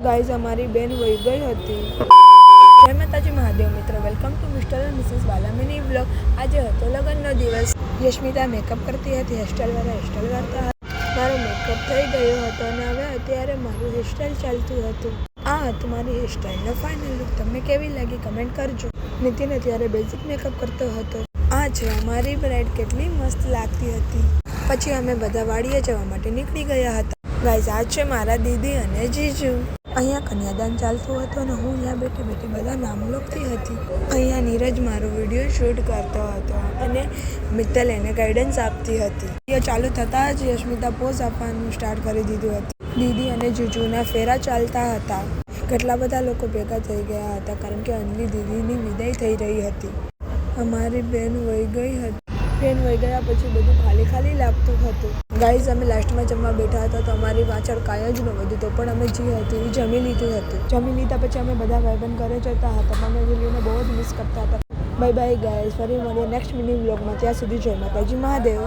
Guys અમારી બેન વહી ગઈ હતી. જય માતાજી મહાદેવ મિત્રો, welcome to mister and missis Wala mini vlog. આજે હતો લગ્નનો દિવસ. યશમિતા મેકઅપ કરતી હતી, હેરસ્ટાઈલવાળા હેરસ્ટાઈલ કરતા હતા. મારો મેકઅપ થઈ ગયો હતો અને હવે અત્યારે મારું હેરસ્ટાઈલ ચાલતું હતું. આ હતું મારી હેરસ્ટાઈલનો ફાઇનલ લુક. તમને કેવી લાગી કમેન્ટ કરજો. નીતિન અત્યારે બેઝિક મેકઅપ કરતો હતો. આ છે અમારી બ્રાઇડ, કેટલી મસ્ત લાગતી હતી. પછી અમે બધા વાડીએ જવા માટે નીકળી ગયા હતા. ગાઈઝ આ છે મારા દીદી અને જીજુ. અહીંયા કન્યાદાન ચાલતું હતું અને હું અહીંયા બેઠી બેઠી બધા નામ લખતી હતી. અહીંયા નીરજ મારો વિડીયો શૂટ કરતો હતો અને મિત્તલ એને ગાઈડન્સ આપતી હતી. વિડીયો ચાલુ થતાં જ યશમિતા પોઝ આપવાનું સ્ટાર્ટ કરી દીધું હતું. દીદી અને જીજુના ફેરા ચાલતા હતા. કેટલા બધા લોકો ભેગા થઈ ગયા હતા કારણ કે અંજલિ દીદીની વિદાય થઈ રહી હતી. અમારી બેન વહી ગઈ હતી. બેન વહી ગયા પછી બધું ખાલી ખાલી લાગતું હતું. ગાઈઝ અમે લાસ્ટમાં જમવા બેઠા હતા તો અમારી પાછળ કાંઈ જ ન બધું તો પણ અમે જે હતું એ જમી લીધું હતું. જમી લીધા પછી અમે બધા ભાઈબંધ ઘરે જતા હતા. મને વિડીયોને બહુ જ મિસ કરતા હતા. બાય બાય ગાઈઝ, ફરી મળીએ નેક્સ્ટ મિની વ્લોગમાં. ત્યાં સુધી જય માતાજી મહાદેવ.